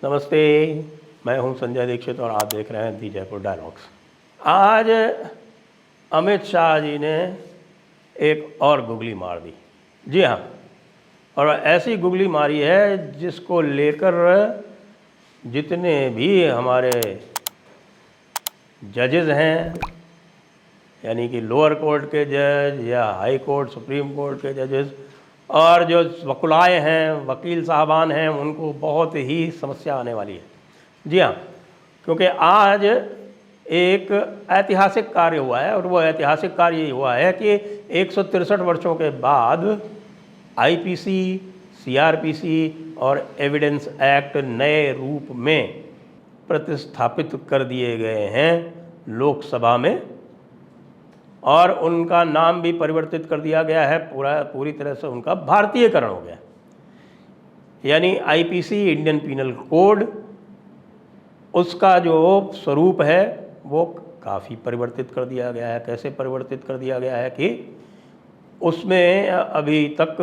नमस्ते, मैं हूं संजय दीक्षित और आप देख रहे हैं दी जयपुर डायलॉग्स। आज अमित शाह जी ने एक और गुगली मार दी। जी हाँ, और ऐसी गुगली मारी है जिसको लेकर जितने भी हमारे जजेस हैं, यानी कि लोअर कोर्ट के जज या हाई कोर्ट सुप्रीम कोर्ट के जजेस और जो वकुलाए हैं, वकील साहबान हैं, उनको बहुत ही समस्या आने वाली है। जी हाँ, क्योंकि आज एक ऐतिहासिक कार्य हुआ है और वो ऐतिहासिक कार्य ये हुआ है कि 163 वर्षों के बाद आईपीसी, सीआरपीसी और एविडेंस एक्ट नए रूप में प्रतिस्थापित कर दिए गए हैं लोकसभा में, और उनका नाम भी परिवर्तित कर दिया गया है। पूरी तरह से उनका भारतीयकरण हो गया, यानी आईपीसी, इंडियन पीनल कोड, उसका जो स्वरूप है वो काफ़ी परिवर्तित कर दिया गया है। कैसे परिवर्तित कर दिया गया है कि उसमें अभी तक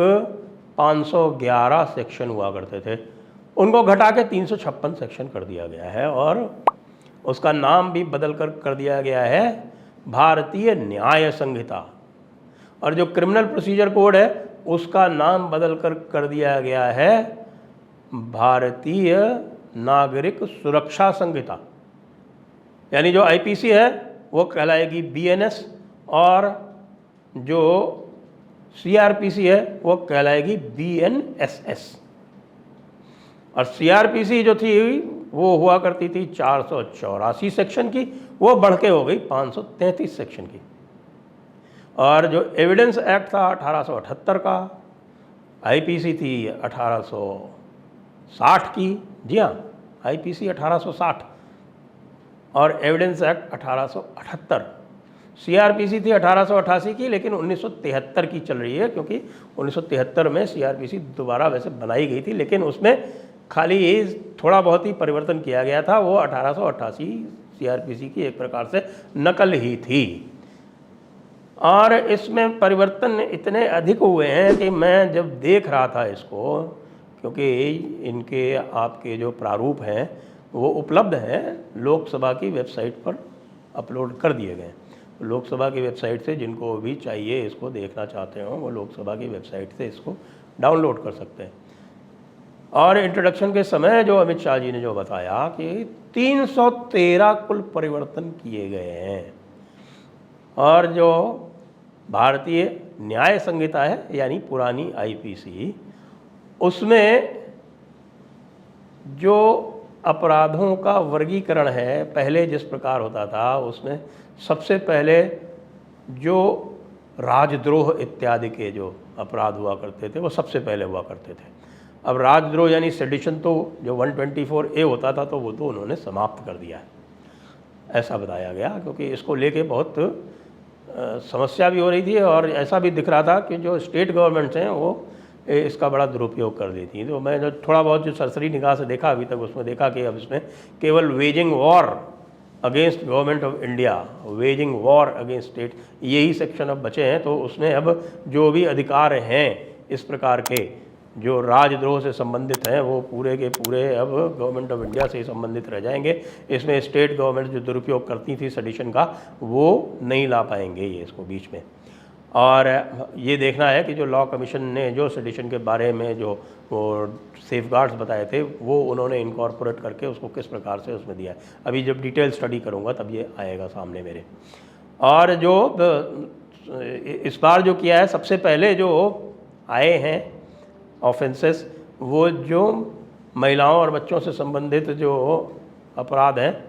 511 सेक्शन हुआ करते थे, उनको घटा के 356 सेक्शन कर दिया गया है, और उसका नाम भी बदल कर दिया गया है भारतीय न्याय संहिता। और जो क्रिमिनल प्रोसीजर कोड है उसका नाम बदल कर दिया गया है भारतीय नागरिक सुरक्षा संहिता। यानी जो आईपीसी है वो कहलाएगी बीएनएस, और जो सीआरपीसी है वो कहलाएगी बीएनएसएस। और सीआरपीसी जो थी वो हुआ करती थी 484 सेक्शन की, वो बढ़ के हो गई 533 सेक्शन की। और जो एविडेंस एक्ट था 1878 का, आईपीसी थी 1860 की। जी हाँ, आईपीसी 1860 और एविडेंस एक्ट 1878। सीआरपीसी थी 1888 की, लेकिन 1973 की चल रही है, क्योंकि 1973 में सीआरपीसी दोबारा वैसे बनाई गई थी, लेकिन उसमें खाली ये थोड़ा बहुत ही परिवर्तन किया गया था। वो 1888 सीआरपीसी की एक प्रकार से नकल ही थी। और इसमें परिवर्तन इतने अधिक हुए हैं कि मैं जब देख रहा था इसको, क्योंकि इनके आपके जो प्रारूप हैं वो उपलब्ध हैं, लोकसभा की वेबसाइट पर अपलोड कर दिए गए। लोकसभा की वेबसाइट से जिनको भी चाहिए इसको देखना चाहते हो, वो लोकसभा की वेबसाइट से इसको डाउनलोड कर सकते हैं। और इंट्रोडक्शन के समय जो अमित शाह जी ने जो बताया कि 313 कुल परिवर्तन किए गए हैं, और जो भारतीय न्याय संहिता है यानी पुरानी आईपीसी, उसमें जो अपराधों का वर्गीकरण है पहले जिस प्रकार होता था, उसमें सबसे पहले जो राजद्रोह इत्यादि के जो अपराध हुआ करते थे वो सबसे पहले हुआ करते थे। अब राजद्रोह यानी सेडिशन तो जो 124A होता था तो वो तो उन्होंने समाप्त कर दिया है, ऐसा बताया गया, क्योंकि इसको लेके बहुत समस्या भी हो रही थी, और ऐसा भी दिख रहा था कि जो स्टेट गवर्नमेंट्स हैं वो इसका बड़ा दुरुपयोग कर देती हैं। तो मैं जो थोड़ा बहुत जो सरसरी निगाह से देखा अभी तक, उसमें देखा कि अब इसमें केवल waging war against government of India, waging war against state, यही सेक्शन अब बचे हैं। तो उसमें अब जो भी अधिकार हैं इस प्रकार के जो राजद्रोह से संबंधित हैं वो पूरे के पूरे अब गवर्नमेंट ऑफ इंडिया से ही संबंधित रह जाएंगे। इसमें स्टेट गवर्नमेंट जो दुरुपयोग करती थी सेडिशन का, वो नहीं ला पाएंगे ये इसको बीच में। और ये देखना है कि जो लॉ कमीशन ने जो सेडिशन के बारे में जो वो सेफगार्ड्स बताए थे वो उन्होंने इनकॉर्पोरेट करके उसको किस प्रकार से उसमें दिया है। अभी जब डिटेल स्टडी करूँगा तब ये आएगा सामने मेरे। और जो इस बार जो किया है, सबसे पहले जो आए हैं ऑफेंसेस, वो जो महिलाओं और बच्चों से संबंधित जो अपराध हैं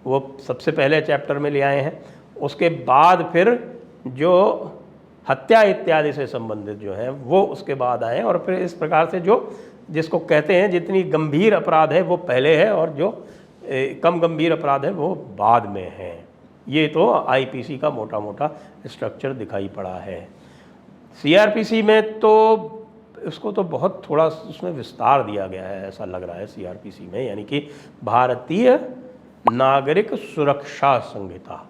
वो सबसे पहले चैप्टर में ले आए हैं। उसके बाद फिर जो हत्या इत्यादि से संबंधित जो हैं वो उसके बाद आए, और फिर इस प्रकार से जो जिसको कहते हैं जितनी गंभीर अपराध है वो पहले है और जो कम गंभीर अपराध है वो बाद में है। ये तो आईपीसी का मोटा मोटा स्ट्रक्चर दिखाई पड़ा है। सीआरपीसी में तो इसको तो बहुत थोड़ा उसमें विस्तार दिया गया है ऐसा लग रहा है सीआरपीसी में, यानी कि भारतीय नागरिक सुरक्षा संहिता।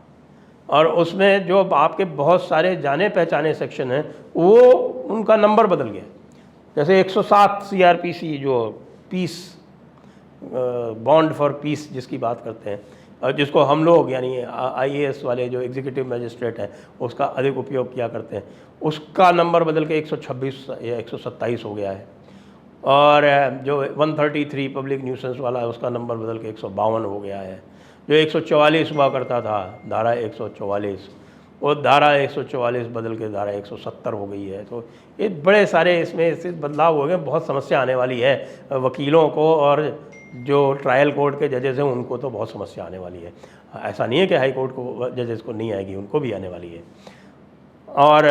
और उसमें जो आपके बहुत सारे जाने पहचाने सेक्शन हैं वो उनका नंबर बदल गया। जैसे 107 सीआरपीसी जो पीस बॉन्ड फॉर पीस जिसकी बात करते हैं, और जिसको हम लोग यानी IAS वाले जो एग्जीक्यूटिव मैजिस्ट्रेट हैं उसका अधिक उपयोग किया करते हैं, उसका नंबर बदल के 126 या 127 हो गया है। और जो 133 पब्लिक न्यूसेंस वाला है उसका नंबर बदल के 152 हो गया है। जो 144 हुआ करता था, धारा 144, वो धारा 144 बदल के धारा 170 हो गई है। तो ये बड़े सारे इसमें बदलाव हो गए। बहुत समस्या आने वाली है वकीलों को, और जो ट्रायल कोर्ट के जजेस हैं उनको तो बहुत समस्या आने वाली है। ऐसा नहीं है कि हाई कोर्ट को जजेस को नहीं आएगी, उनको भी आने वाली है। और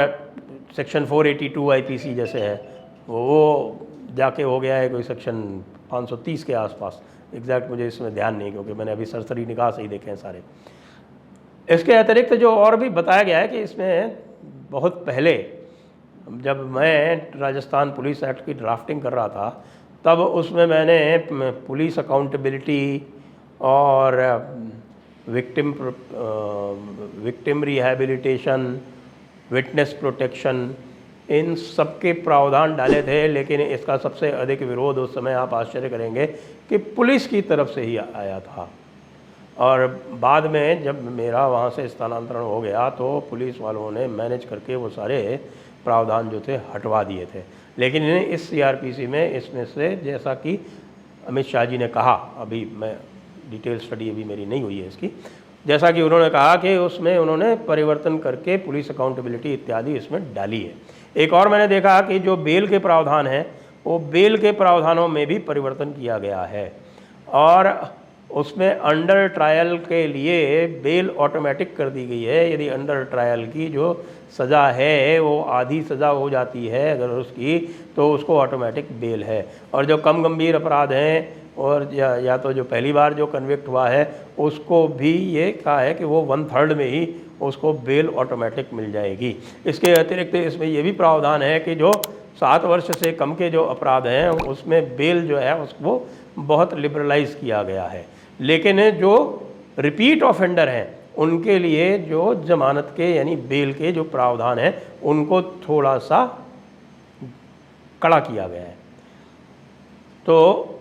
सेक्शन 482 IPC जैसे है वो जाके हो गया है कोई सेक्शन 530 के आसपास, एग्जैक्ट मुझे इसमें ध्यान नहीं, क्योंकि मैंने अभी सरसरी निगाह से ही देखे हैं सारे। इसके अतिरिक्त जो और भी बताया गया है कि इसमें बहुत पहले जब मैं राजस्थान पुलिस एक्ट की ड्राफ्टिंग कर रहा था, तब उसमें मैंने पुलिस अकाउंटेबिलिटी और विक्टिम रिहैबिलिटेशन, विटनेस प्रोटेक्शन, इन सब के प्रावधान डाले थे। लेकिन इसका सबसे अधिक विरोध उस समय, आप आश्चर्य करेंगे, कि पुलिस की तरफ से ही आया था। और बाद में जब मेरा वहाँ से स्थानांतरण हो गया तो पुलिस वालों ने मैनेज करके वो सारे प्रावधान जो थे हटवा दिए थे। लेकिन इस CRPC में इसमें से, जैसा कि अमित शाह जी ने कहा, अभी मैं डिटेल स्टडी अभी मेरी नहीं हुई है इसकी, जैसा कि उन्होंने कहा कि उसमें उन्होंने परिवर्तन करके पुलिस अकाउंटेबिलिटी इत्यादि इसमें डाली है। एक और मैंने देखा कि जो बेल के प्रावधान हैं वो बेल के प्रावधानों में भी परिवर्तन किया गया है, और उसमें अंडर ट्रायल के लिए बेल ऑटोमेटिक कर दी गई है। यदि अंडर ट्रायल की जो सज़ा है वो आधी सज़ा हो जाती है अगर उसकी, तो उसको ऑटोमेटिक बेल है। और जो कम गंभीर अपराध हैं और या तो जो पहली बार जो कन्विक्ट हुआ है उसको भी ये कहा है कि वो 1/3 में ही उसको बेल ऑटोमेटिक मिल जाएगी। इसके अतिरिक्त इसमें ये भी प्रावधान है कि जो 7 वर्ष से कम के जो अपराध हैं उसमें बेल जो है उसको बहुत लिबरलाइज किया गया है। लेकिन जो रिपीट ऑफेंडर हैं उनके लिए जो जमानत के यानी बेल के जो प्रावधान हैं उनको थोड़ा सा कड़ा किया गया है। तो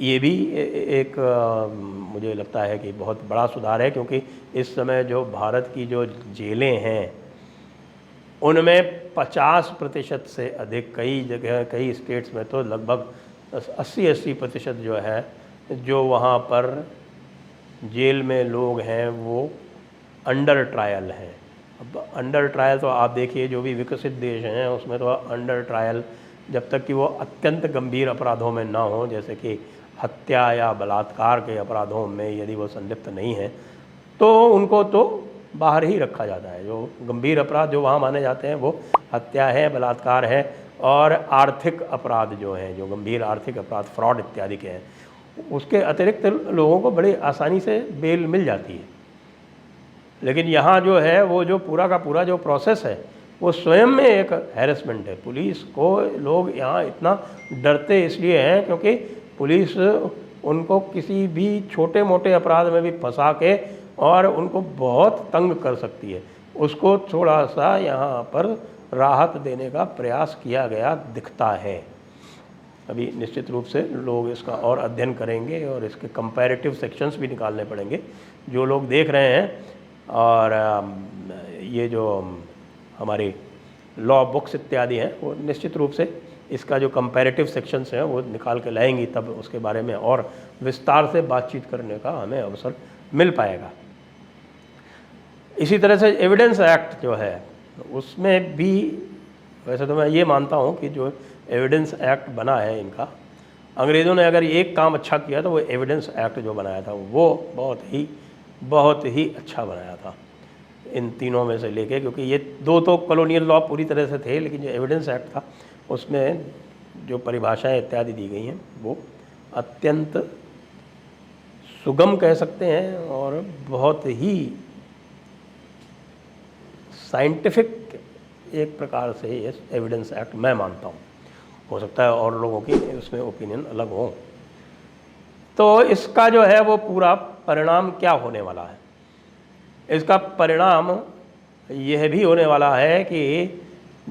ये भी एक मुझे लगता है कि बहुत बड़ा सुधार है, क्योंकि इस समय जो भारत की जो जेलें हैं उनमें 50% से अधिक, कई जगह कई स्टेट्स में तो लगभग 80% जो है, जो वहाँ पर जेल में लोग हैं वो अंडर ट्रायल हैं। अब अंडर ट्रायल तो आप देखिए जो भी विकसित देश हैं उसमें तो अंडर ट्रायल जब तक कि वो अत्यंत गंभीर अपराधों में ना हो, जैसे कि हत्या या बलात्कार के अपराधों में यदि वो संलिप्त नहीं है तो उनको तो बाहर ही रखा जाता है। जो गंभीर अपराध जो वहाँ माने जाते हैं वो हत्या है, बलात्कार है, और आर्थिक अपराध जो हैं, जो गंभीर आर्थिक अपराध फ्रॉड इत्यादि के हैं, उसके अतिरिक्त लोगों को बड़ी आसानी से बेल मिल जाती है। लेकिन यहाँ जो है वो जो पूरा का पूरा जो प्रोसेस है वो स्वयं में एक हैरेसमेंट है। पुलिस को लोग यहाँ इतना डरते इसलिए हैं क्योंकि पुलिस उनको किसी भी छोटे मोटे अपराध में भी फंसा के और उनको बहुत तंग कर सकती है। उसको थोड़ा सा यहाँ पर राहत देने का प्रयास किया गया दिखता है। अभी निश्चित रूप से लोग इसका और अध्ययन करेंगे और इसके कंपैरेटिव सेक्शंस भी निकालने पड़ेंगे। जो लोग देख रहे हैं और ये जो हमारी लॉ बुक्स इत्यादि हैं वो निश्चित रूप से इसका जो कंपैरेटिव सेक्शंस हैं वो निकाल के लाएंगी, तब उसके बारे में और विस्तार से बातचीत करने का हमें अवसर मिल पाएगा। इसी तरह से एविडेंस एक्ट जो है उसमें भी, वैसे तो मैं ये मानता हूँ कि जो एविडेंस एक्ट बना है इनका, अंग्रेज़ों ने अगर एक काम अच्छा किया तो वो एविडेंस एक्ट जो बनाया था वो बहुत ही अच्छा बनाया था इन तीनों में से लेके, क्योंकि ये दो तो कॉलोनियल लॉ पूरी तरह से थे, लेकिन जो एविडेंस एक्ट था उसमें जो परिभाषाएं इत्यादि दी गई हैं वो अत्यंत सुगम कह सकते हैं और बहुत ही साइंटिफिक एक प्रकार से ये एविडेंस एक्ट मैं मानता हूँ। हो सकता है और लोगों की उसमें ओपिनियन अलग हो। तो इसका जो है वो पूरा परिणाम क्या होने वाला है, इसका परिणाम यह भी होने वाला है कि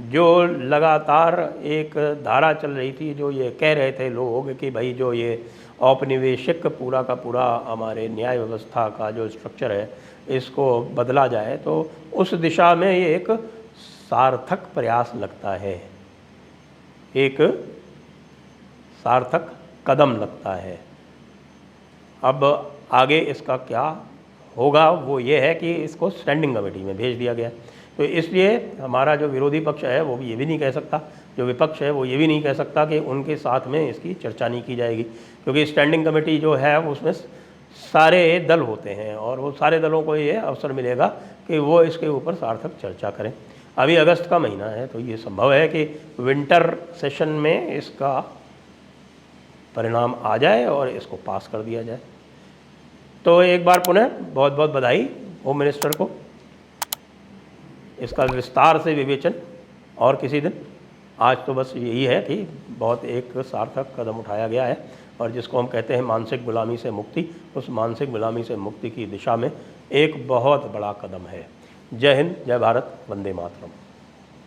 जो लगातार एक धारा चल रही थी, जो ये कह रहे थे लोग कि भाई जो ये औपनिवेशिक पूरा का पूरा हमारे न्याय व्यवस्था का जो स्ट्रक्चर है इसको बदला जाए, तो उस दिशा में ये एक सार्थक प्रयास लगता है, एक सार्थक कदम लगता है। अब आगे इसका क्या होगा वो ये है कि इसको स्टैंडिंग कमेटी में भेज दिया गया। तो इसलिए हमारा जो विरोधी पक्ष है वो भी ये भी नहीं कह सकता, जो विपक्ष है वो ये भी नहीं कह सकता कि उनके साथ में इसकी चर्चा नहीं की जाएगी, क्योंकि स्टैंडिंग कमेटी जो है उसमें सारे दल होते हैं और वो सारे दलों को ये अवसर मिलेगा कि वो इसके ऊपर सार्थक चर्चा करें। अभी अगस्त का महीना है, तो ये संभव है कि विंटर सेशन में इसका परिणाम आ जाए और इसको पास कर दिया जाए। तो एक बार पुनः बहुत बहुत बधाई होम मिनिस्टर को, इसका विस्तार से विवेचन और किसी दिन। आज तो बस यही है कि बहुत एक सार्थक कदम उठाया गया है और जिसको हम कहते हैं मानसिक गुलामी से मुक्ति, उस मानसिक गुलामी से मुक्ति की दिशा में एक बहुत बड़ा कदम है। जय हिंद, जय भारत, वंदे मातरम।